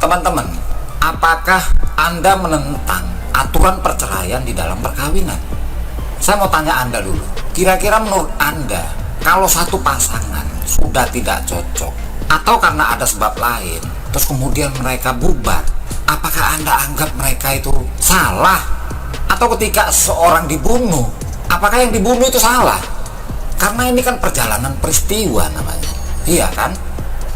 Teman-teman, apakah Anda menentang aturan perceraian di dalam perkawinan? Saya mau tanya Anda dulu. Kira-kira menurut Anda, kalau satu pasangan sudah tidak cocok atau karena ada sebab lain, terus kemudian mereka bubar, apakah Anda anggap mereka itu salah? Atau ketika seseorang dibunuh, apakah yang dibunuh itu salah? Karena ini kan perjalanan peristiwa namanya, iya kan?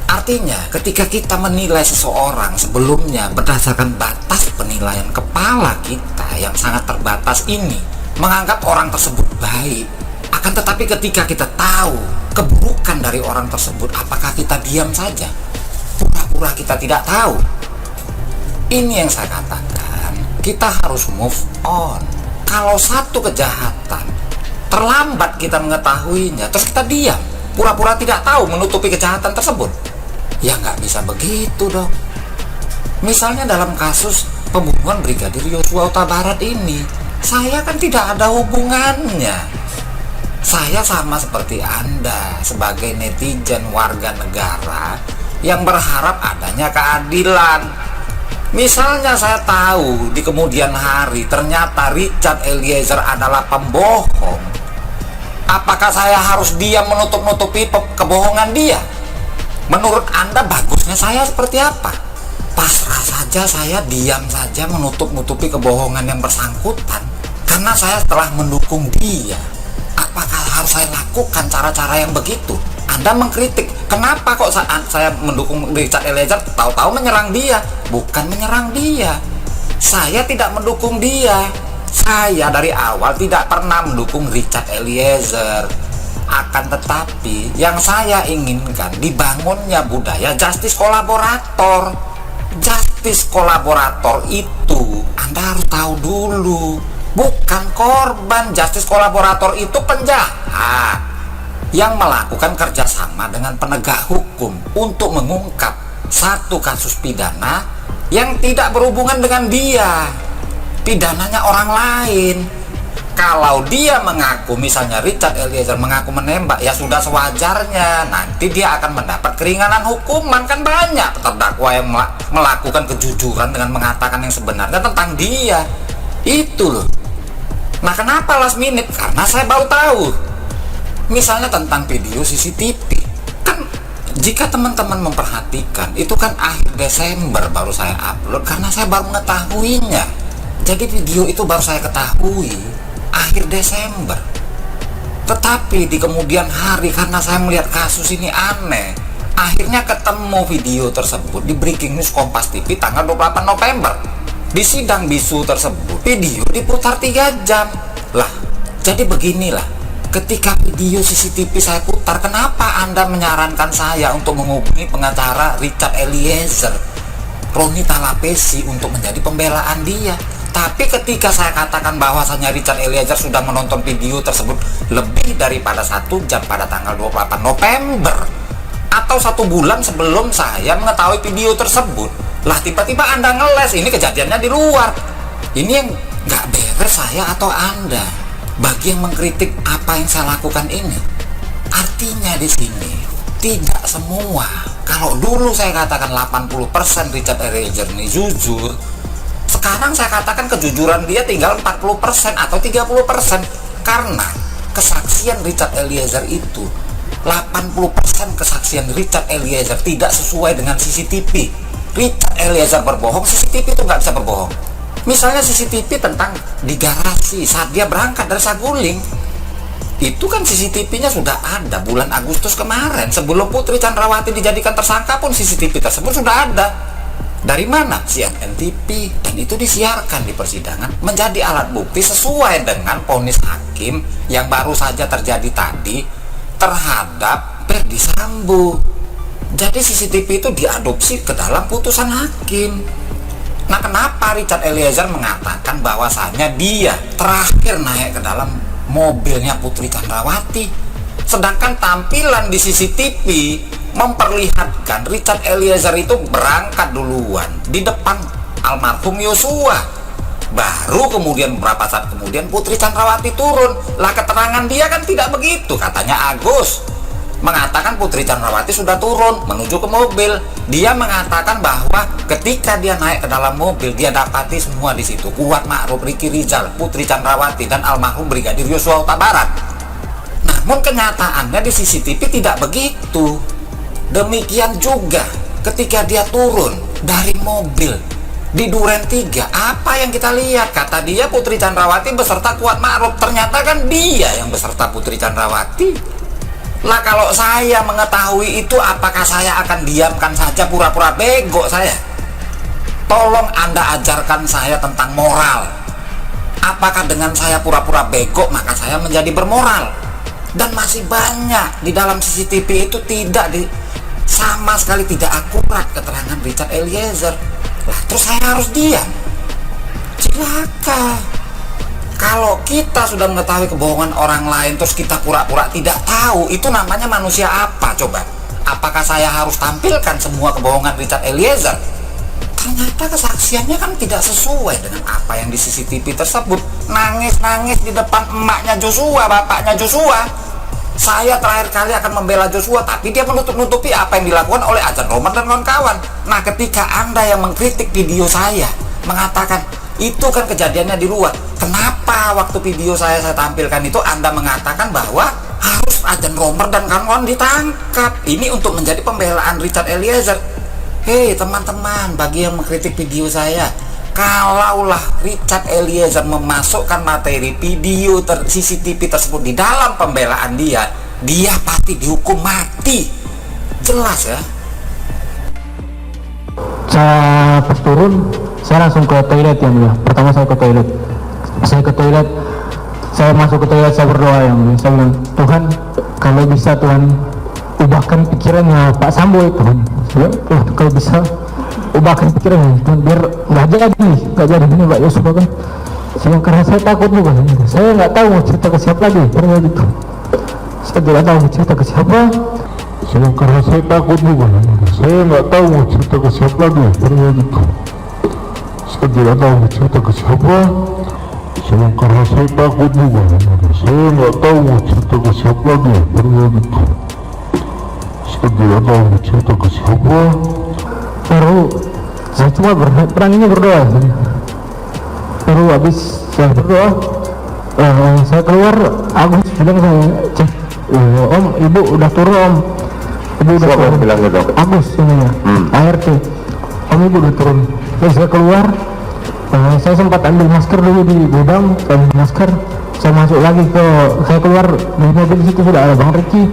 Artinya ketika kita menilai seseorang sebelumnya berdasarkan batas penilaian kepala kita yang sangat terbatas ini, menganggap orang tersebut baik. Akan tetapi ketika kita tahu keburukan dari orang tersebut, apakah kita diam saja? Pura-pura kita tidak tahu? Ini yang saya katakan, kita harus move on. Kalau satu kejahatan terlambat kita mengetahuinya, terus kita diam, pura-pura tidak tahu, menutupi kejahatan tersebut, ya nggak bisa begitu dong. Misalnya dalam kasus pembunuhan Brigadir Yosua Huta Barat ini, saya kan tidak ada hubungannya. Saya sama seperti Anda sebagai netizen warga negara yang berharap adanya keadilan. Misalnya saya tahu di kemudian hari ternyata Richard Eliezer adalah pembohong, apakah saya harus diam menutup-nutupi kebohongan dia? Menurut Anda bagusnya saya seperti apa? Pasrah saja, saya diam saja menutup-nutupi kebohongan yang bersangkutan karena saya telah mendukung dia. Apakah harus saya lakukan cara-cara yang begitu? Anda mengkritik, kenapa kok saya mendukung Richard Eliezer, tahu-tahu menyerang dia? Bukan menyerang dia, saya tidak mendukung dia. Saya dari awal tidak pernah mendukung Richard Eliezer. Akan tetapi yang saya inginkan dibangunnya budaya justice kolaborator. Justice kolaborator itu Anda harus tahu dulu, bukan korban. Justice kolaborator itu penjahat yang melakukan kerjasama dengan penegak hukum untuk mengungkap satu kasus pidana yang tidak berhubungan dengan dia, pidananya orang lain. Kalau dia mengaku, misalnya Richard Eliezer mengaku menembak, ya sudah sewajarnya, nanti dia akan mendapat keringanan hukuman. Kan banyak terdakwa yang melakukan kejujuran dengan mengatakan yang sebenarnya tentang dia. Itu loh. Nah, kenapa last minute? Karena saya baru tahu. Misalnya tentang video CCTV, kan jika teman-teman memperhatikan, itu kan akhir Desember baru saya upload, karena saya baru mengetahuinya. Jadi video itu baru saya ketahui akhir Desember. Tetapi di kemudian hari, karena saya melihat kasus ini aneh, akhirnya ketemu video tersebut di Breaking News Kompas TV tanggal 28 November. Di sidang bisu tersebut video diputar 3 jam. Lah, jadi beginilah. Ketika video CCTV saya putar, kenapa Anda menyarankan saya untuk menghubungi pengacara Richard Eliezer, Roni Talapesi, untuk menjadi pembelaan dia? Tapi ketika saya katakan bahwasanya Richard Eliezer sudah menonton video tersebut lebih daripada 1 jam pada tanggal 28 November atau 1 bulan sebelum saya mengetahui video tersebut, lah tiba-tiba Anda ngeles. Ini kejadiannya di luar. Ini yang nggak beres saya atau Anda bagi yang mengkritik apa yang saya lakukan ini. Artinya di sini tidak semua. Kalau dulu saya katakan 80% Richard Eliezer ini jujur, sekarang saya katakan kejujuran dia tinggal 40% atau 30%. Karena kesaksian Richard Eliezer itu 80% kesaksian Richard Eliezer tidak sesuai dengan CCTV. Richard Eliezer berbohong, CCTV itu nggak bisa berbohong. Misalnya CCTV tentang di garasi saat dia berangkat dari Saguling, itu kan CCTV-nya sudah ada bulan Agustus kemarin. Sebelum Putri Chandrawati dijadikan tersangka pun CCTV tersebut sudah ada. Dari mana? CNN TV. Dan itu disiarkan di persidangan menjadi alat bukti sesuai dengan vonis hakim yang baru saja terjadi tadi terhadap Ferdy Sambo. Jadi CCTV itu diadopsi ke dalam putusan hakim. Nah, kenapa Richard Eliezer mengatakan bahwasannya dia terakhir naik ke dalam mobilnya Putri Chandrawati, sedangkan tampilan di CCTV memperlihatkan Richard Eliezer itu berangkat duluan di depan almarhum Yosua, baru kemudian beberapa saat kemudian Putri Chandrawati turun. Lah, keterangan dia kan tidak begitu, katanya Agus. mengatakan Putri Chandrawati sudah turun menuju ke mobil. Dia mengatakan bahwa ketika dia naik ke dalam mobil, dia dapati semua di situ Kuat Ma'ruf, Ricky Rizal, Putri Chandrawati, dan almarhum Brigadir Yosua Huta Barat. Namun kenyataannya di CCTV tidak begitu. Demikian juga ketika dia turun dari mobil di Duren 3, apa yang kita lihat? Kata dia Putri Chandrawati beserta Kuat Ma'ruf. Ternyata kan dia yang beserta Putri Chandrawati. Lah kalau saya mengetahui itu, apakah saya akan diamkan saja pura-pura bego saya? Tolong Anda ajarkan saya tentang moral. Apakah dengan saya pura-pura bego maka saya menjadi bermoral? Dan masih banyak di dalam CCTV itu sama sekali tidak akurat keterangan Richard Eliezer. Lah terus saya harus diam? Celaka. Kalau kita sudah mengetahui kebohongan orang lain terus kita pura-pura tidak tahu, itu namanya manusia apa coba? Apakah saya harus tampilkan semua kebohongan Richard Eliezer? Ternyata kesaksiannya kan tidak sesuai dengan apa yang di CCTV tersebut. Nangis-nangis di depan emaknya Joshua, bapaknya Joshua. Saya terakhir kali akan membela Joshua, tapi dia menutup-nutupi apa yang dilakukan oleh Adjan Romer dan kawan-kawan. Nah, ketika Anda yang mengkritik video saya, mengatakan itu kan kejadiannya di luar, kenapa waktu video saya tampilkan itu Anda mengatakan bahwa harus Adjan Romer dan kawan-kawan ditangkap? Ini untuk menjadi pembelaan Richard Eliezer. Hei teman-teman, bagi yang mengkritik video saya, kalaulah Richard Eliezer memasukkan materi video CCTV tersebut di dalam pembelaan dia pasti dihukum mati. Jelas ya. Saya pas turun, saya langsung ke toilet yang mulia. Pertama saya ke toilet. Saya masuk ke toilet, saya berdoa yang mulia. Saya bilang, Tuhan, kalau bisa Tuhan ubahkan pikirannya Pak Sambo itu. Kalau bisa ubahkan pikirannya Tuhan, biar nggak jadi ini Pak Yosua kan. Karena saya takut juga. Saya nggak tahu mau cerita ke siapa lagi. Karena gitu, saya tidak tahu mau cerita ke siapa. Karena saya takut juga. Saya nggak tahu mau cerita ke siapa lagi. Karena gitu, saya tidak tahu mau cerita ke siapa. Karena saya takut juga. Saya nggak tahu mau cerita ke siapa lagi. Karena gitu, saya tidak tahu mau cerita ke siapa. Baru saya cuma beraninya berdoa. Baru habis saya berdoa, saya keluar. Agus bilang saya cek, Om, Ibu udah turun Om. Ibu udah turun. Bilang gitu. Agus ini ya, ART. Om, Ibu udah turun. Terus saya keluar, saya sempat ambil masker dulu di gudang, ambil masker. Saya keluar di mobil situ sudah ada Bang Ricky,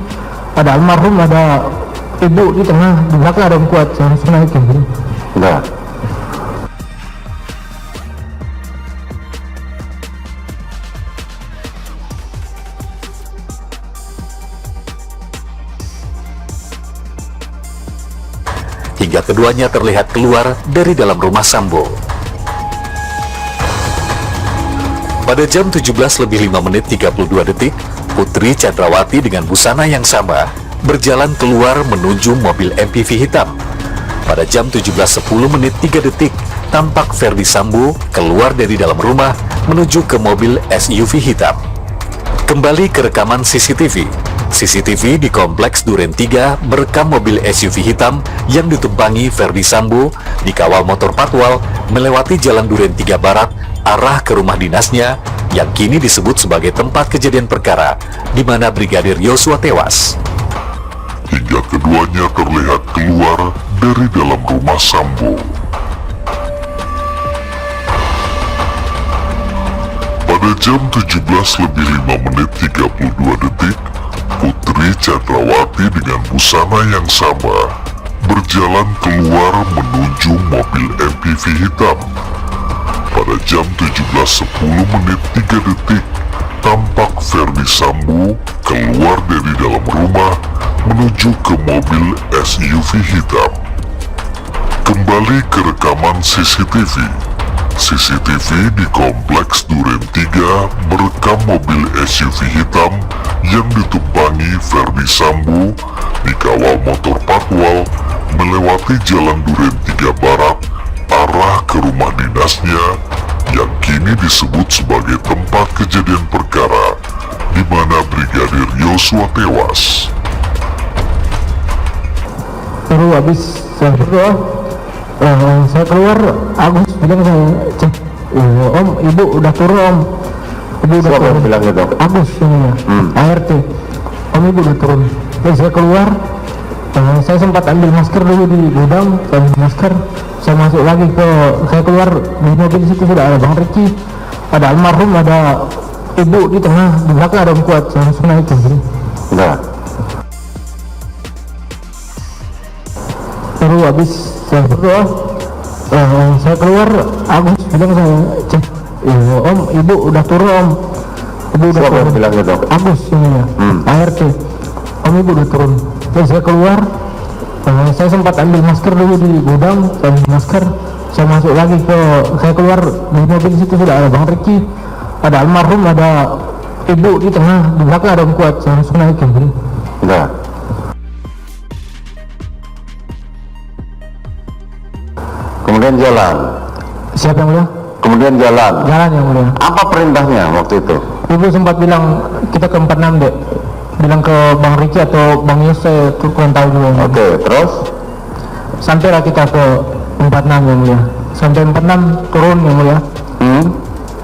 ada almarhum, ada Ibu di tengah, di belakang ada Om Kuat. Saya langsung naikin gitu. Nah, hingga keduanya terlihat keluar dari dalam rumah Sambo. Pada jam 17:05:32, Putri Chandrawati dengan busana yang sama berjalan keluar menuju mobil MPV hitam. Pada jam 17:10:03, tampak Ferdi Sambo keluar dari dalam rumah menuju ke mobil SUV hitam. Kembali ke rekaman CCTV. CCTV di Kompleks Duren 3 merekam mobil SUV hitam yang ditumpangi Ferdi Sambo dikawal motor patwal melewati Jalan Duren 3 Barat arah ke rumah dinasnya yang kini disebut sebagai tempat kejadian perkara di mana Brigadir Yosua tewas. Hingga keduanya terlihat keluar dari dalam rumah Sambo. Pada jam 17:05:32, Putri Chandrawati dengan busana yang sama berjalan keluar menuju mobil MPV hitam. Pada jam 17:10:03, tampak Ferdi Sambo keluar dari dalam rumah menuju ke mobil SUV hitam. Kembali ke rekaman CCTV. CCTV di Kompleks Duren 3 merekam mobil SUV hitam yang ditumpangi Ferdi Sambo dikawal motor patwal melewati Jalan Duren 3 Barat arah ke rumah dinasnya yang kini disebut sebagai tempat kejadian perkara di mana Brigadir Yosua tewas. Terus habis saya berdoa, saya keluar, Agus bilang saya cek, om ibu udah turun om, ibu udah Siapa turun. yang bilang gitu? Agus ini ya, ART, om ibu udah turun. Terus saya keluar, saya sempat ambil masker dulu di gudang, saya ambil masker, saya masuk lagi saya keluar di mobil situ sudah ada Bang Riki, ada almarhum, ada ibu di tengah, di belakang ada Om Kuat, saya langsung naik ke sini. Enggak. Terus habis saya berdoa, saya keluar, Agus bilang saya cek, om ibu udah turun om, ibu udah Siapa yang turun. bilang gitu? Agus ini ya, ART, om ibu udah turun. Terus saya keluar, saya sempat ambil masker dulu di gudang, saya ambil masker, saya masuk lagi saya keluar di mobil situ sudah ada Bang Riki, ada almarhum, ada ibu di tengah, di belakang ada Om Kuat, saya langsung naik ke sini. Enggak. Kemudian jalan. Siapa yang mulia? Kemudian jalan. Jalan yang mulia. Apa perintahnya waktu itu? Ibu sempat bilang kita ke 46 dek, bilang ke Bang Riki atau Bang Yus, saya kurang tahu juga. Oke, terus? Sampailah kita ke 46 yang mulia. Sampai 46 turun yang mulia.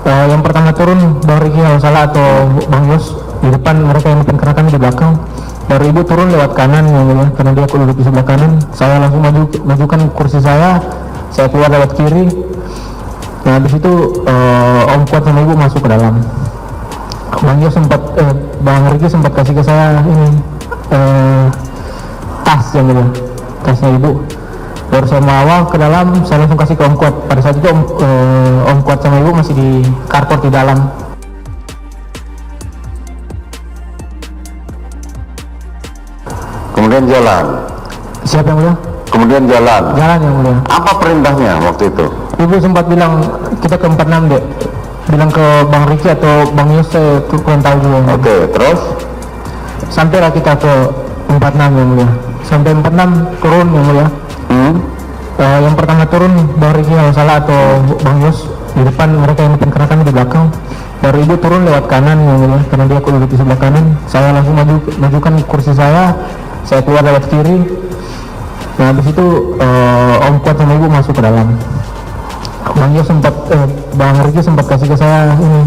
Yang pertama turun Bang Riki kalau salah atau Bang Yus di depan, mereka yang depan karena kami di belakang. Baru ibu turun lewat kanan yang mulia, karena dia duduk di sebelah kanan. Saya langsung majukan kursi saya keluar lewat kiri. Nah habis itu Om Kuat sama ibu masuk ke dalam. Bang Yus Bang Riki sempat kasih ke saya ini tas yang mulia, tasnya ibu. Baru saya mau awal ke dalam, saya langsung kasih ke Om Kuat. Pada saat itu Om Kuat sama ibu masih di carport di dalam. Kemudian jalan. Siapa yang mulia? Kemudian jalan. Jalan yang mulia. Apa perintahnya waktu itu? Ibu sempat bilang kita ke 46 dek, bilang ke Bang Riki atau Bang Yus, saya kurang tahu juga. Oke, terus? Sampailah kita ke 46 yang mulia. Sampai 46 turun yang mulia. Yang pertama turun Bang Riki kalau salah atau Bang Yus di depan, mereka yang depan karena kami di belakang. Baru ibu turun lewat kanan yang mulia, karena dia duduk di sebelah kanan. Saya langsung majukan kursi saya keluar lewat kiri. Nah habis itu Om Kuat sama ibu masuk ke dalam. Bang Riki sempat kasih ke saya ini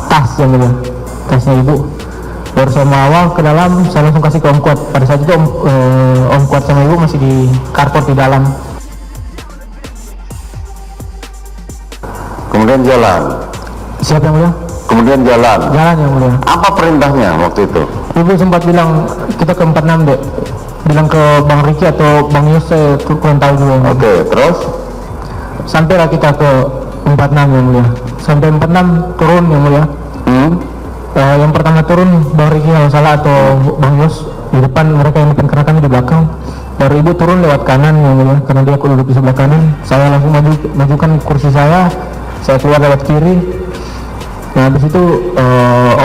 tas yang mulia, tasnya ibu. Baru saya mau awal ke dalam, saya langsung kasih ke Om Kuat. Pada saat itu Om Kuat sama ibu masih di carport di dalam. Kemudian jalan. Siapa yang mulia? Kemudian jalan. Jalan yang mulia. Apa perintahnya waktu itu? Ibu sempat bilang kita ke 46 dek, bilang ke Bang Riki atau Bang Yus, saya kurang tahu juga. Oke, terus? Sampailah kita ke 46 yang mulia. Sampai 46 turun yang mulia. Yang pertama turun Bang Riki kalau salah atau Bang Yus di depan, mereka yang depan karena kami di belakang. Baru ibu turun lewat kanan yang mulia, karena dia duduk di sebelah kanan. Saya langsung majukan kursi saya keluar lewat kiri. Nah habis itu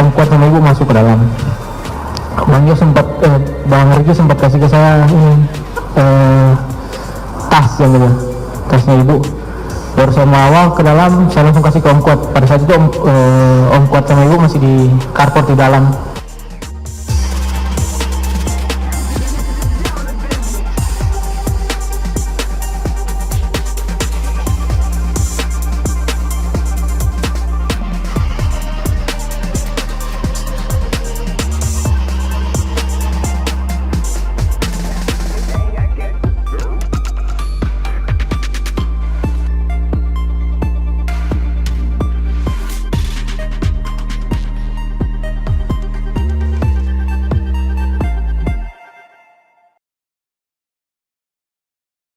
Om Kuat sama ibu masuk ke dalam. Bang Riki sempat kasih ke saya ini tas yang mulia, tasnya ibu. Baru saya mau awal ke dalam, saya langsung kasih ke Om Kuat. Pada saat itu Om Kuat sama ibu masih di carport di dalam.